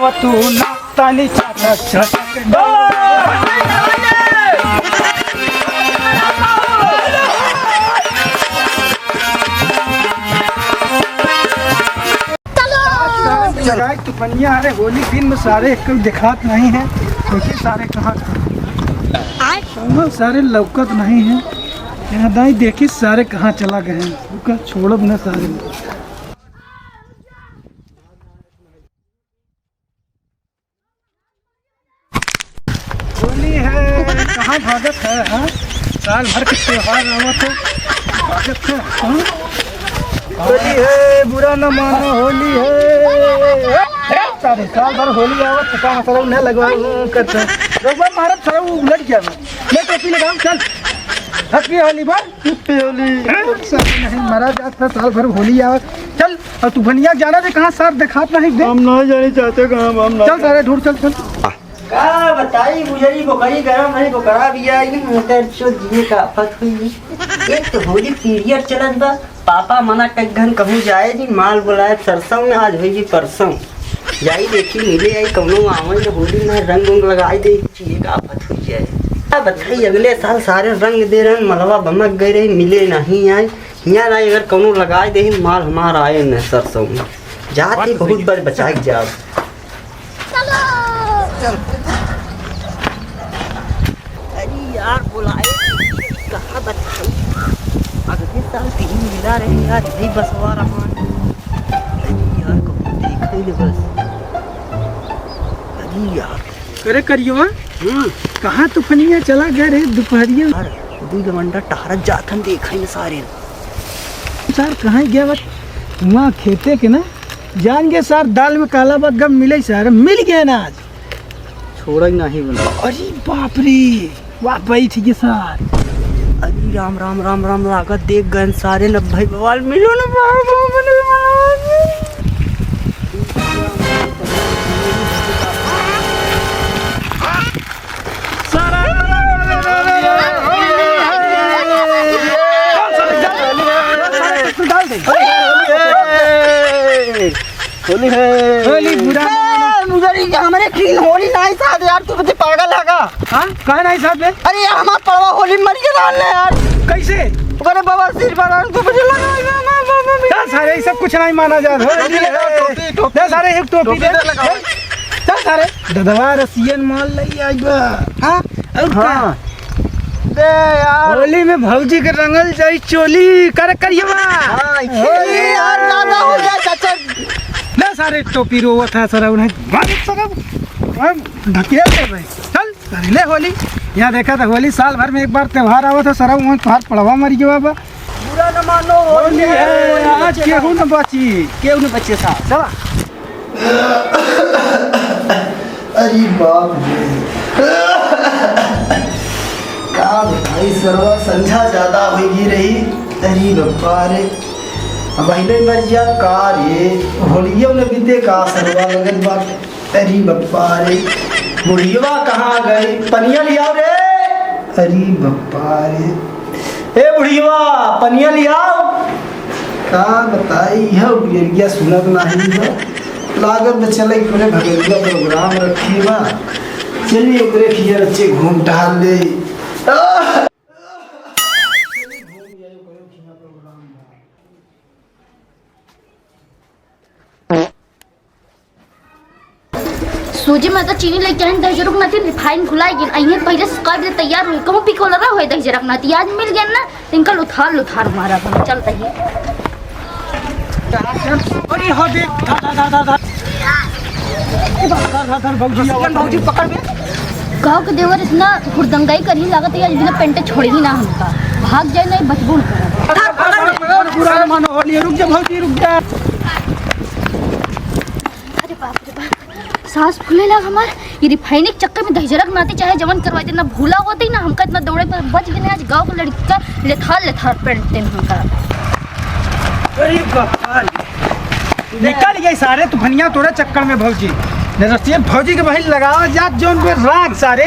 आव तू ना तानी चटक चटक लगाए तूफानिया। अरे होली दिन में सारे कोई दिखात नहीं है, देखिए सारे कहाँ सारे लौकत नहीं है। यहाँ दाई देखिए सारे कहाँ चला गए हैं, रुका छोड़ब ना सारे। होली है कहाँ भागत है, हाँ साल भर के त्योहार आवत है, भागत है। हाँ होली है बुरा न मानो, होली है सारे साल भर होली आवत तो काम सर न लगवाओ करते हैं। भारत सर उलट गया मैं टोपी लगाऊं चल हैप्पी होली बार हैप्पी होली सब नहीं मरा जाता साल भर होली आवत चल। और तू भनिया जाना दे कहाँ सर दिखात नहीं दे, हम नहीं जाने चाहते कहाँ हम चल सारे ढूंढ चल चल। का बताई गुजरी बोकरी गरम नहीं बोकरा भी आई मोटर चो दिए का आफत हुई। एक तो होली पीरियड चलत बा, पापा मना कई घन कहूँ जाए जी माल बुलाए सरसों में आज हुई जी परसों जाई देखी मिले आई कौनो आवन होली में रंग उंग लगाई दे चीज का आफत हुई जाए। बताई अगले साल सारे रंग दे रहे मलवा बमक गए रही मिले नहीं आए यहाँ नहीं अगर कौनो लगाए दे माल हमारा आए न सरसों में जाते बहुत बार बचाई जाओ। अरे यार बुलाए कहाँ बताई अगले साल तीन मिला रहे यार यही बसवा रहा। अरे यार कौन देखा ही बस। अरे यार करे करियो कहाँ तूफानिया चला गए रे दोपहरिया। दू जमंडा टहरत जात हम देखा ही सारे सर कहाँ गया बस वहाँ खेते के ना जान गए सर दाल में काला बगम मिले सर मिल गया ना आज छोड़ा ही नहीं बना। अरे बाप रे वाह भाई ठीक है सर। अरे राम राम राम राम लागत देख गए सारे न भाई बवाल मिलो ना होली है होली बुरा हमारे की होली नहीं साथ यार तू मुझे पागल है का। हाँ कहा नहीं साहब अरे यार हमारा पड़वा होली मर गया यार कैसे अरे बाबा सिर पर तू मुझे लगा सारे सब कुछ नहीं माना जा रहा सारे एक टोपी दे चल सारे ददवा रसियन माल लई आई बा। हाँ हाँ दे यार होली में भौजी के रंगल जाई चोली कर करिए होली यार ज्यादा हो गया चाचा ना सारे टोपी रोवत है सर उन्हें ढकेल दे भाई चल सारे ले होली। यहाँ देखा था होली साल भर में एक बार त्योहार आवा था सर वहाँ तुहार पड़वा मर गया बाबा। बुरा न मानो होली है आज केहू न बची क्यों नहीं बच्चे साहब चला। अरे बाप का भाई सरवा संझा ज्यादा होगी रही। अरे बप्पा रे पहले मर जा का रे होलियों ने बीते का सरवा लगत बात। अरे बप्पा रे बुढ़िया कहाँ गई पनिया लियाओ रे। अरे बप्पा रे ए बुढ़िया पनिया लियाओ का बताई है बियरिया सुनत नहीं है लागत में चले पूरे भगवतिया प्रोग्राम रखी बा चलिए ओकरे खिया अच्छे घूम टहल ले। सूजी में तो चीनी लेके आइन दही जरूर नथी रिफाइन खुलाई गिन अइहे पहले से कर दे तैयार हुई कहूं पिको लगा होय दही जरूर नथी आज मिल गया ना तिनका उथार मारा बन चल दही। अरे हो देख धा भौजी पकड़ में गाँव के देवर इतना हुड़दंगाई कर ही लागत है आज बिना पेंटे छोड़ ही ना हमका भाग जाए नहीं बचबू पूरा मानो होली रुक जा भौजी रुक जा। अरे बाप रे बाप सांस फूले लगा हमार ये रिफाइन के चक्कर में दहीजरक नाते चाहे जवन करवाए देना भूला होते ही ना हमका इतना दौड़े पर बच गए आज गाँव के लड़की का लेथार पेंटे हमका। अरे बाप निकल गए सारे तूफानिया तोड़े चक्कर में भौजी रसियन फौजी के बहिल लगाओ जात जोन पे राग सारे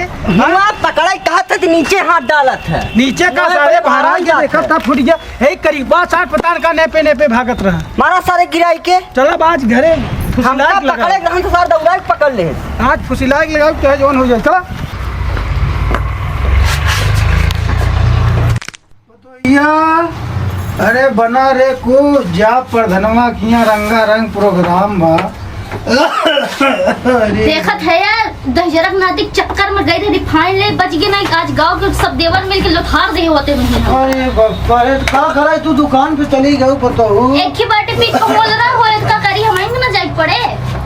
पकड़ा कहा था नीचे हाथ डाला था नीचे का सारे बाहर के देखा था फुट गया एक करीब 60 पतान का नेपे भागत रहा मारा सारे गिराई के चला बाज घरे फुसिला के पकड़े लगाओ ग्रहण के साथ दौड़ा के पकड़ ले। आज फुसिला के लगाओ क्या जवान हो जाए तो भैया अरे बना रे को जा प्रधनवा किया रंगा रंग प्रोग्राम बा अरे देखत है यार दहजरक नातिक चक्कर में गए थे रिफाइन ले बच गए नहीं। आज गांव के सब देवर मिल के लुथार दे होते नहीं हम। अरे बाबा रे का करे तू दुकान पे चली गई पता हो एक ही बाटे पी को बोल रहा हो इसका करी हमें ना जाए पड़े।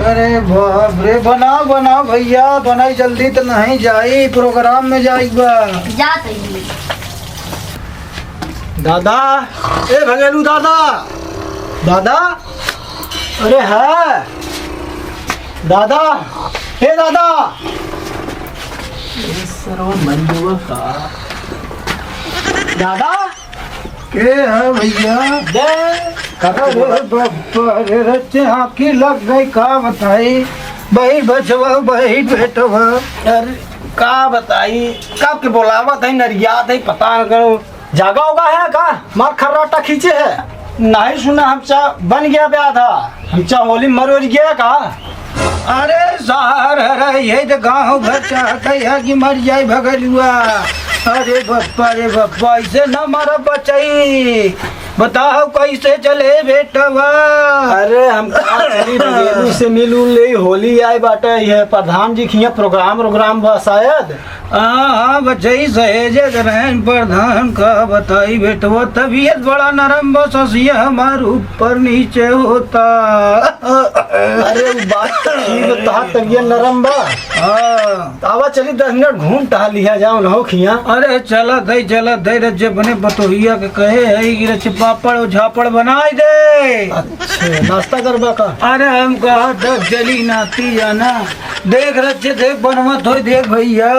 अरे बाप रे बनाओ बनाओ भैया बनाई जल्दी तो नहीं जाई प्रोग्राम में जाएगा जात ही दादा ए भगेलू दादा दादा अरे है दादा हे दादा दादा के है भैया अरे बाबा रे रच्चे आँखी लग गई का बताई बही बचवा बही बेटवा अरे का बताई कब के बोलावत है नरिया है पता न करो जागा होगा है का मार खर्राटा खींचे है नहीं सुना हमचा बन गया ब्याह था हमचा होली मर गया का अरे शहर है ये तो गाँव भर चाहते है कि मर जाए भगलुआ। अरे बप्पा रे बप्पा ऐसे न मारा बचाई बताओ कैसे चले बेटवा। अरे हम चली से मिल उल ले होली आए बाटे ये प्रधान जी खिया प्रोग्राम बा शायद हाँ बचाई सहेजे रहन प्रधान का बताई बेटवा तबीयत बड़ा नरम बस हंसिया हमारे ऊपर नीचे होता। अरे वो बात ठीक तहा तबीयत नरम बा हाँ आवा चली 10 मिनट घूम टहा लिया जाओ ना खिया। अरे चला दे रज्जे अपने बतोहिया के कहे है कि रच पापड़ और झापड़ बनाई दे। अच्छा नाश्ता करबा का अरे हम कहा दस जली नाती जाना देख रज्जे देख बनवत हो देख भैया।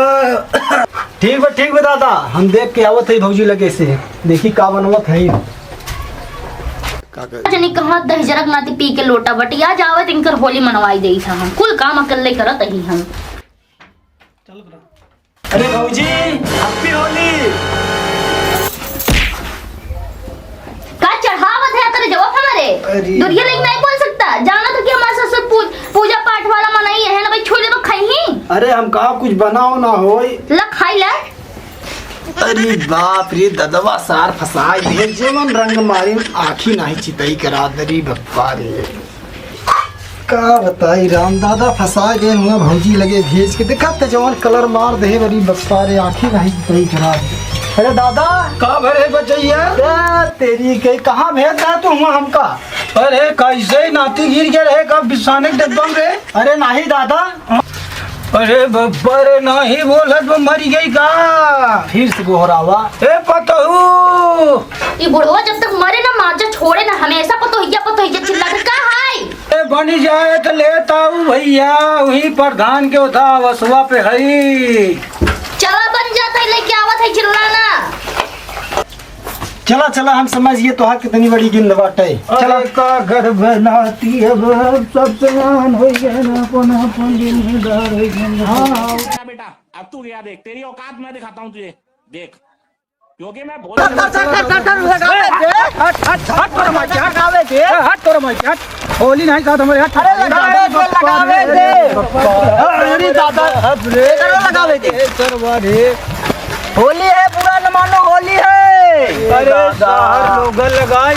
ठीक बा दादा हम देख के आवत है भौजी लगे से देखी का बनवत है। जनी कहा दहजरक नाती पी के लोटा बटिया जावत इनकर होली मनवाई देई था हम कुल काम अकेले करत ही हम। अरे भौजी हैप्पी होली का चढ़ावत है तेरे जवाब हमारे दुनिया लेकिन नहीं बोल सकता जाना था कि हमारे ससुर पूजा पाठ वाला मनाई है ना भाई छोले तो खाई ही। अरे हम कहा कुछ बनाओ ना होई ला खाई ला। अरे बाप रे ददवा सार फसाई दे जीवन रंग मारी आखी नहीं चितई करा दरी बप्पा रे का बताई राम दादा फसा गए हुआ भौजी लगे भेज के देखा ते जवान कलर मार दे बरी बप्पा रे आखी नहीं चितई करा दे। अरे दादा का भरे बचैया तेरी के कहाँ भेज रहा तू हुआ हमका। अरे कैसे नाती गिर के रहे कब बिसाने के डब्बम रे। अरे नहीं दादा अरे बब्बर नहीं बोलत वो मरी गई का फिर से गोहरावा ए पतहू ये बुढ़वा जब तक मरे ना माजा छोड़े ना हमेशा पतोहिया चिल्ला के का हाय ए बनी जाए तो लेता हूँ भैया वही प्रधान के उठा वसुआ पे है चला बन जाता है लेके आवत है चिल्लाना। चला हम समझिए तो कितनी बड़ी गिंद बाटे चला का घर बनाती है सब समान हो गया ना पुनः जिम्मेदार हो गया। हाँ बेटा अब तू गया देख तेरी औकात मैं दिखाता हूँ तुझे देख क्योंकि मैं होली नहीं था तुम्हारे हाथ लगावे दे होली है बुरा न मानो होली है। अरे लोग लगाए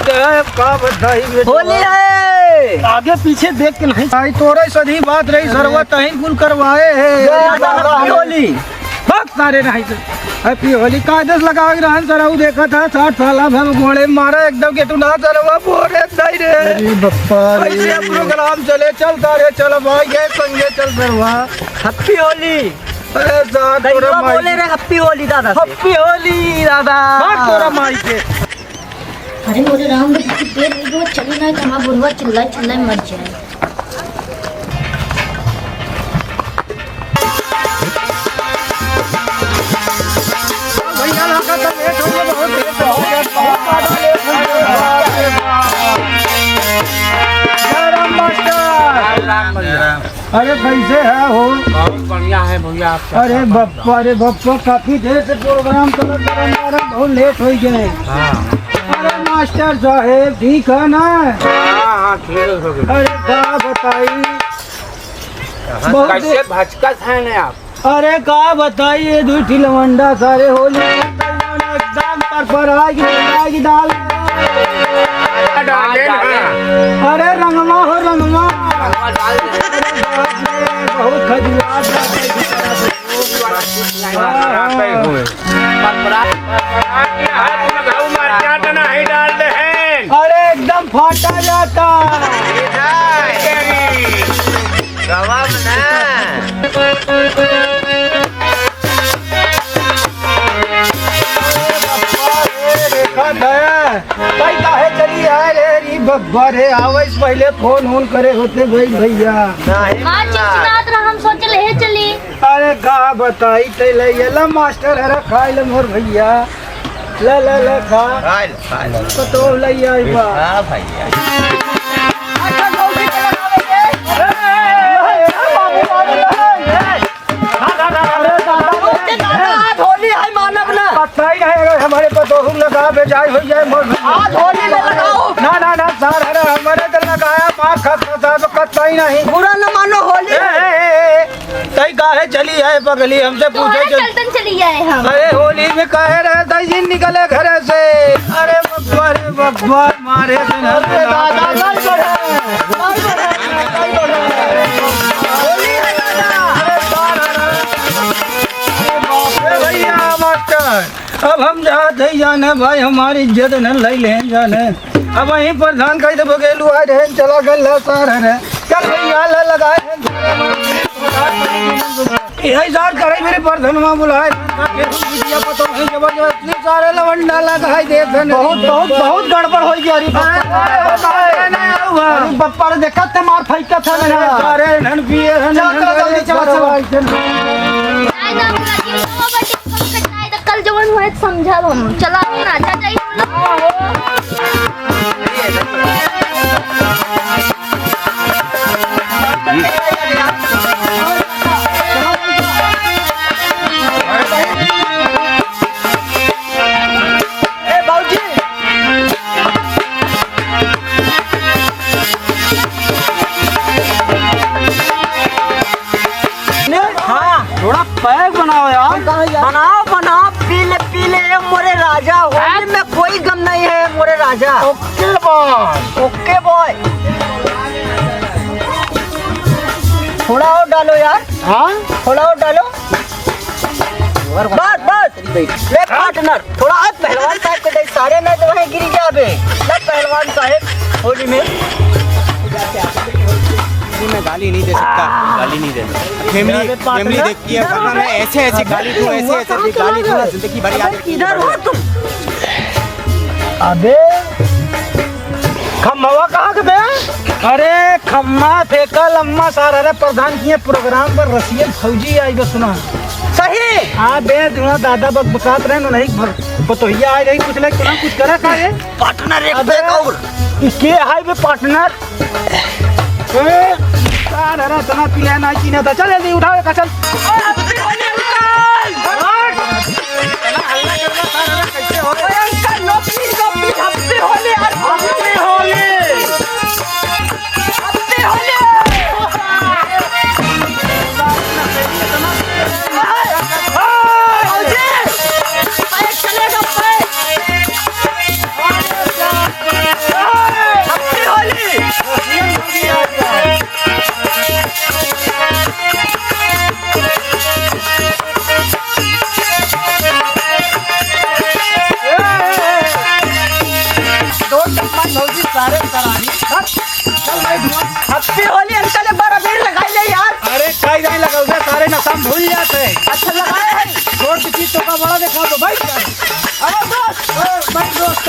का बधाई होली है आगे पीछे देख के नहीं आई तोरे सदी बात रही सरवा तहीं कुल करवाए है होली बस सारे नहीं हैप्पी होली कायदे से लगा रहन सरऊ देखा था 60 साल हम घोड़े मारा एकदम के टुना सरवा बोरे दई रे। अरे बप्पा ऐसे प्रोग्राम चले चलता रे चल भाई गए संगे चल सरवा हैप्पी होली। अरे साथ तोरा माई बोले रे हैप्पी होली दादा हैप्पी होली दादा बात तोरा माई के। अरे मोरे राम पेड़ में जो चली ना तो हमारा बुढ़वा चिल्ला मर जाए। भैया लगा तो लेट हो गया बहुत लेट हो गया बहुत ज्यादा लेट हो गया। जय राम मास्टर अरे कैसे है हो बहुत बढ़िया है भैया आप अरे बप्पा काफी देर से प्रोग्राम चल रहा बहुत लेट हो गए। अरे मास्टर साहेब ठीक है ना। हाँ ठीक है अरे का बताई बहुत कैसे भचकत है ना आप? अरे का बताइए दूठी लवंडा सारे होली एकदम पर आगी डाल डाले ना। अरे रंगमा हो रंगमा डाल दे। बहुत खजुआत नहीं डाल दे हैं। अरे एकदम फाटा जाता भाई काहे चली आए रे री बब्बा रे आवैस पहले फोन होन करे होते भाई भैया माँ चिचिनात रहा हम सोचे ले चली। अरे का बताई ते ले ला मास्टर हरा खाई ले मोर भैया ले ले ले खा तो तो ले आई बा होली है मानव ना। पता ही नहीं अगर हमारे पतोह लगा बेजाय हो जाए मोर आज होली में लगाओ। ना सार हरा हमारे तो लगाया पाँच खत कत्ता ही नहीं बुरा न मानो होली। तई काहे चली है पगली हमसे पूछे तोहरे चलतन चली आए हम। अरे होली में काहे रहे तई दिन निकले घर से अरे बब्बा मारे दिन भैया मास्टर अब हम जाते ही जाने भाई हमारी इज्जत न ले लें जाने अब वहीं प्रधान कही तो बगेलू आए रहे चला गल सार है चल भैया लगाए यही सार करे मेरे प्रधान बुलाए जबरदस्ती सारे लवंडा लगाए दे बहुत गड़बड़ हो गई बप्पा देखा थे मार फेंका था सारे नन पिए आए ना पूरा दिन वो बटे कम कटाए तो कल जवन हुआ है समझा हम चला ना चाचा ही थोड़ा पैक बनाओ यार बनाओ पीले मोरे राजा। होली में कोई गम नहीं है मोरे राजा। ओके बॉय थोड़ा और डालो यार। हाँ थोड़ा और डालो बस ले पार्टनर थोड़ा और पहलवान साहब के दे सारे नहीं तो वहीं गिरी जाबे। ले पहलवान साहब होली में मैं गाली नहीं दे सकता, गाली नहीं दे सकता। फैमिली देखती है वरना मैं ऐसे गाली दूं, ऐसे गाली दूं, जिंदगी भर याद रखी। इधर हो तुम। अबे खम्मा कहाँ के बे? अरे खम्मा फेंका लम्मा सारा रे प्रधान किए प्रोग्राम पर रसियन फौजी आई बस सुना सही। हाँ बे दुना दादा बकबकात रहे नहीं बतोहिया आई रही कुछ लग तुना कुछ करा का रे पार्टनर एक पे और के हाई बे पार्टनर सारा तना पिला ना चीना था चल जल्दी उठाओ का चल हैप्पी होली अंकल एक बार अबीर लगाई ले यार। अरे कई नहीं लगाओ सारे नशा भूल जाते हैं। अच्छा लगाए हैं छोड़ की चीज तो का बड़ा देखा तो भाई अरे बस भाई दोस्त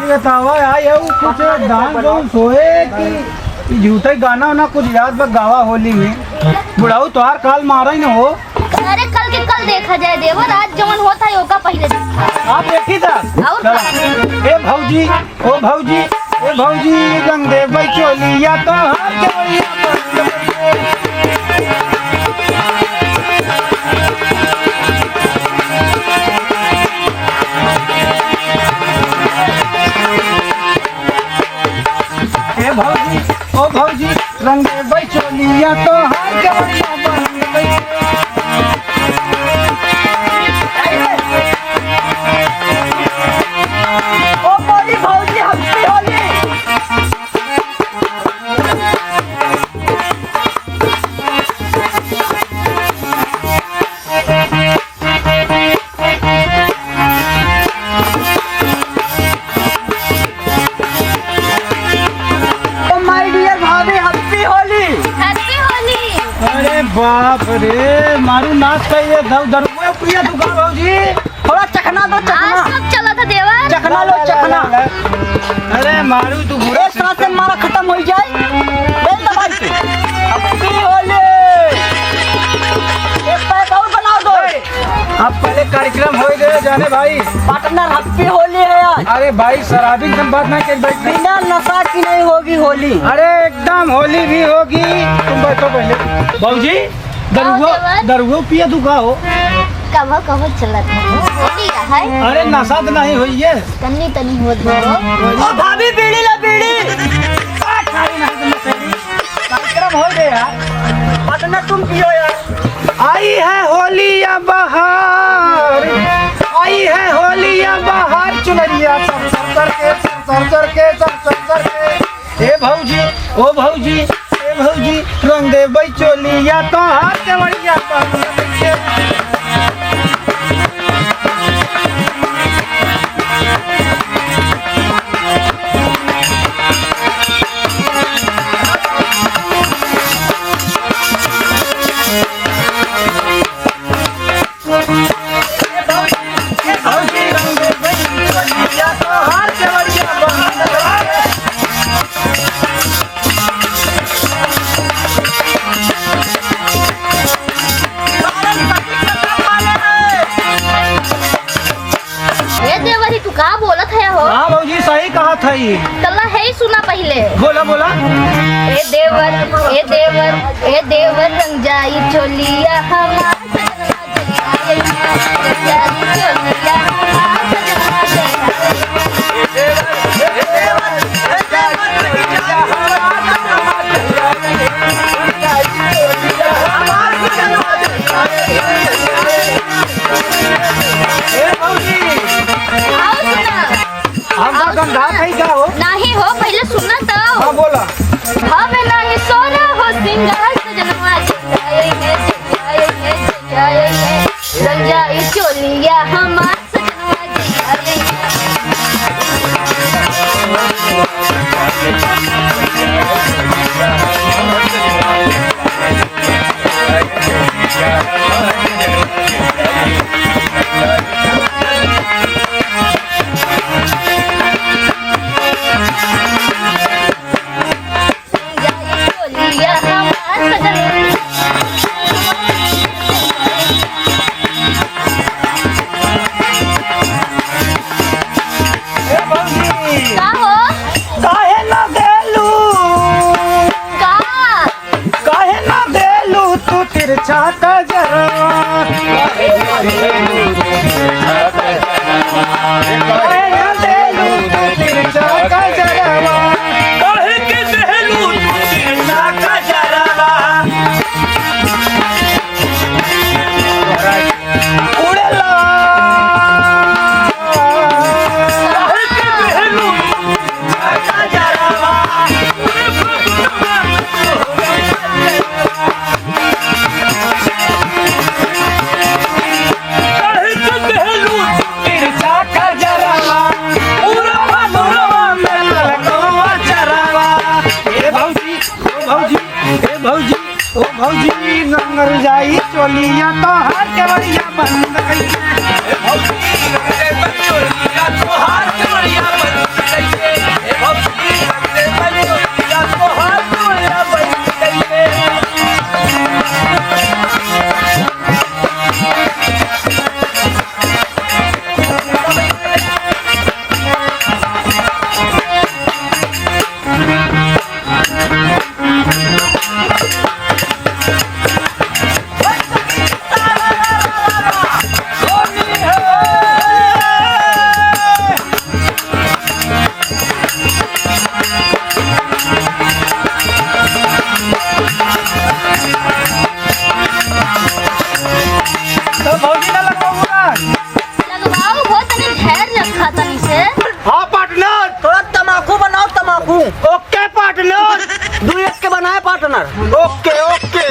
बतावा यार कुछ दान को सोए कि झूठे गाना ना कुछ याद बस गावा होली में बुढ़ाऊ तोहार काल मारा ही ना हो। अरे कल के कल देखा जाए देवर आज जवन होता है ओका पहले देखा। आप देखी था और ए भौजी ओ भौजी ए भौजी रंग दे बचोलिया तो हर जवैया बाप रे मारू नाच का ये दरुआ पिया तू का भौजी थोड़ा चखना दो चखना आज सब चला था देवर। चखना लो चखना अरे मारू तू बुरा एक साथ से मारा खत्म हो जाए ले दबाई के अपनी होले एक पैक और बना दो अब पहले कार्यक्रम हो गए जाने भाई। पार्टनर हैप्पी होली है आज। अरे भाई शराबी की बात ना कर बैठ। बिना नशा की नहीं होगी होली। अरे एकदम होली भी होगी। तुम बैठो पहले भौजी दरुआ पिया तू का हो कब कब चला था होली है। अरे नशा तो नहीं हुई है तन्नी तन्नी हो दो। ओ भाभी बीड़ी ला बीड़ी कार्यक्रम हो गया। पार्टनर तुम पियो यार। आई है होली या बहार, आई है होली या बहार चुनरिया सर सर करके ए भौजी ओ भौजी ए भौजी रंग दे बई चोलिया तो हाथ के बढ़िया कल्ला है ही सुना पहले। बोला बोला ए देवर रंग जाई चोलिया हमार नहीं हो पहले सुनना तो। हाँ बोला हमें नहीं सोना हो सिंगार सजनवा रंजाई चोलिया हमार सजनवा भौजी नंगर जाई चोलिया तो हार के बढ़िया बंद ओके पार्टनर दुएट के बनाए पार्टनर। ओके ओके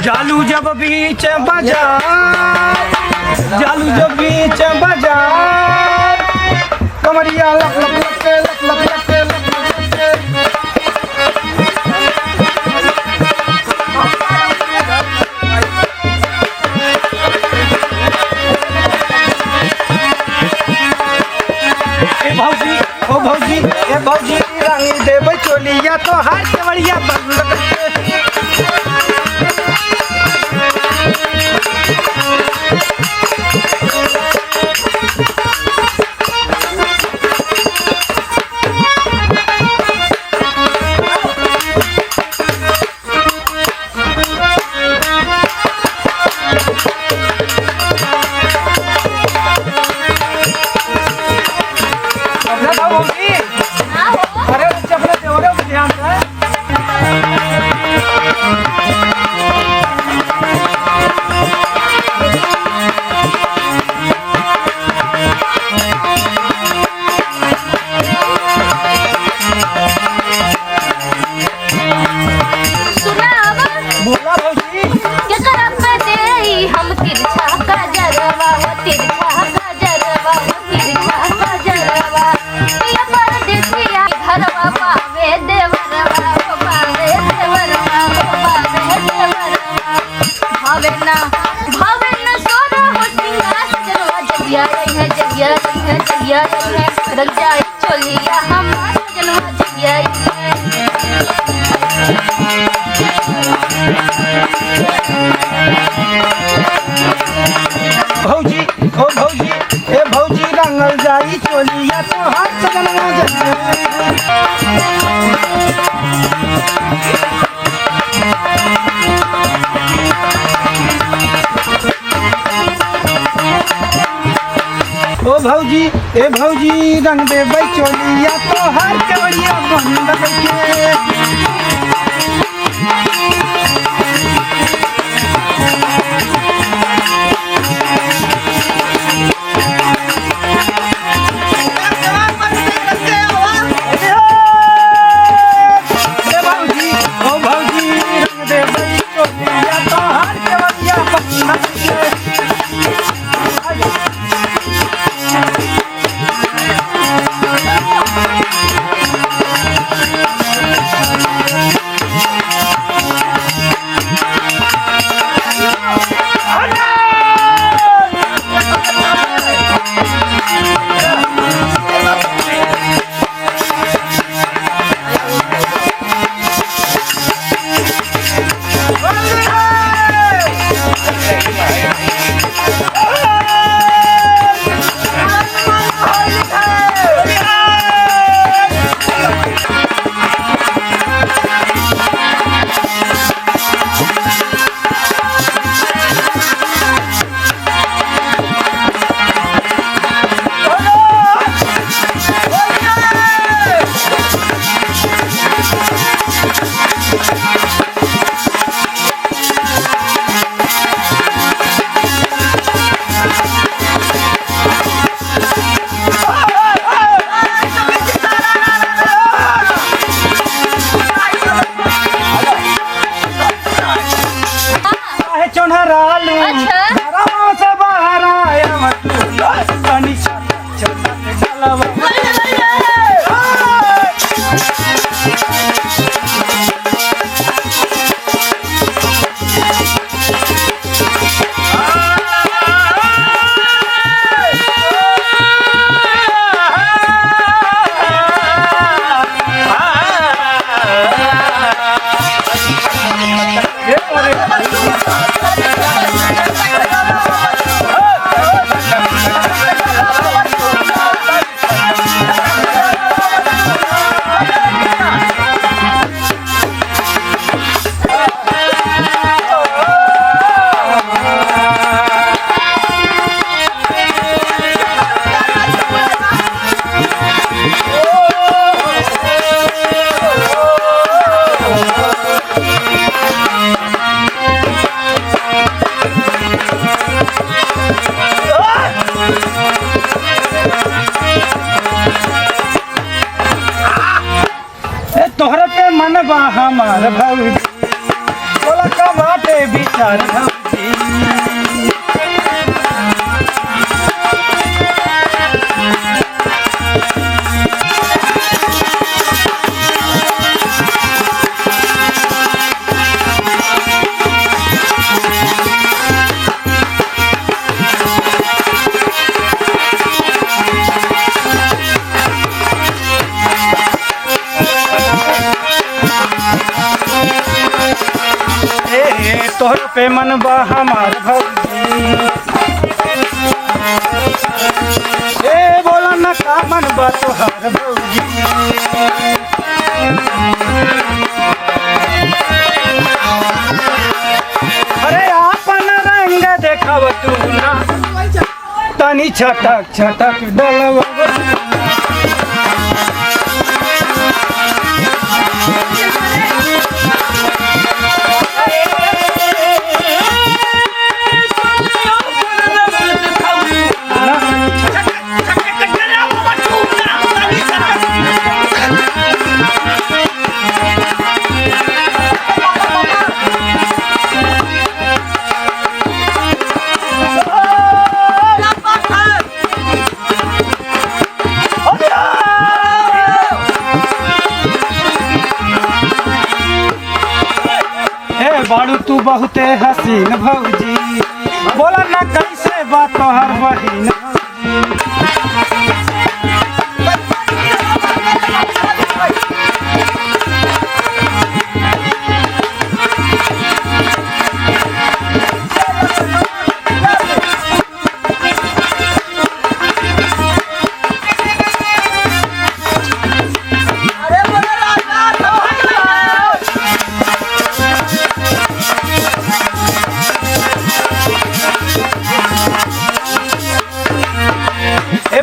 जालू जब बीच बाजार कमरिया लप लप लप के लप लप लप के लप लप लप के भौजी ए भौजी रंग देबै चोलिया तो हार केवड़िया बंद करके भौजी ओ भौजी ए भौजी रंगल जाई चोलिया तो हाथ सजनवा ओ भौजी ए भौजी रंग देबै चोलिया तो हाथ केवड़िया बंद करके तोहरे पे मन बा हमार भौजी बोला का बाटे विचार भौजी पे मन बा हमार भौजी ए बोला न का मन बा तोहार भौजी अरे आपन रंग देखाव तू ना तनी छटक छटक डलवा बाड़ू तू बहुते हसीन भौजी बोला ना कैसे बात तोहर बहिन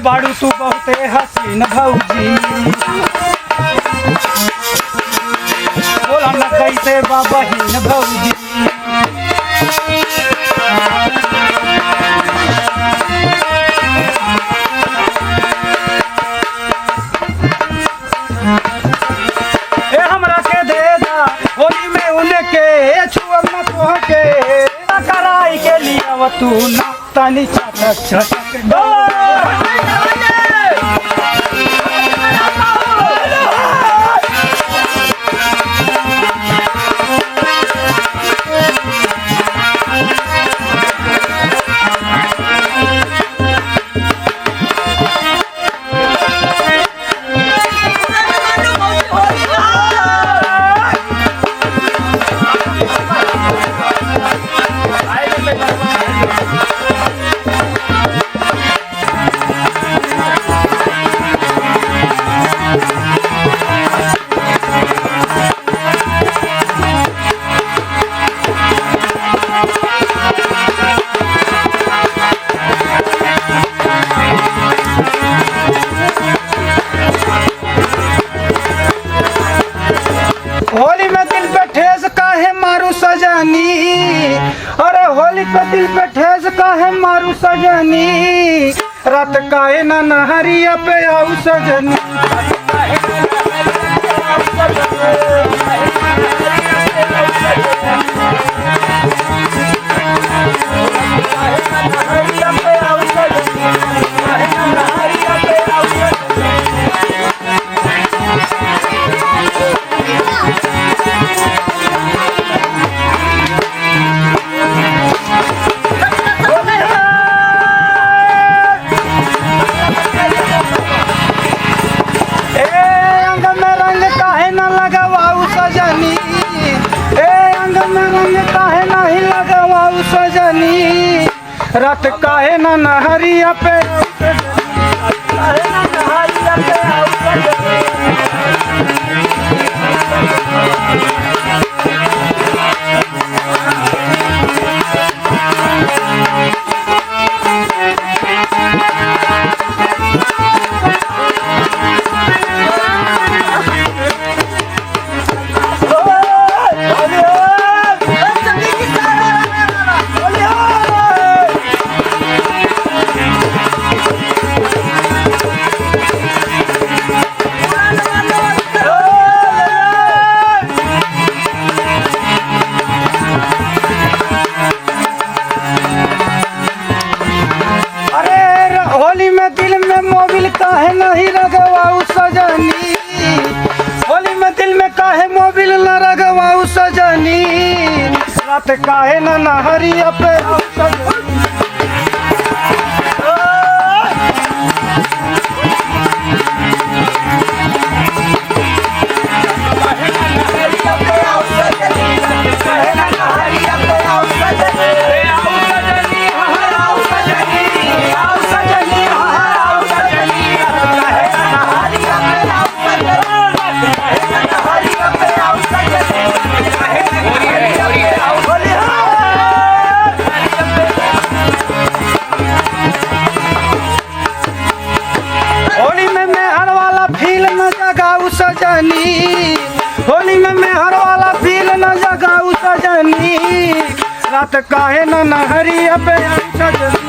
बाड़ू तू बहुते हसीन भौजी बोला न कैसे बा बहिन भौजी ए हमरा के दे दा होली में उनके छुअब न तोहके कराई के लिया तू ना तनी छटक छटक होली में दिल पे ठेस काहे मारू सजनी अरे होली पे दिल पे ठेस काहे मारू सजनी रात काहे ना नहरिया पे आऊ सजनी रात काहे ना नहरिया पे काहे नहीं रगवाऊ सजनी होली में दिल में काहे मोबिल न रगवाऊ सजनी रात काहे न नहरिया पे सजनी काहे न नहरी पे आई सजना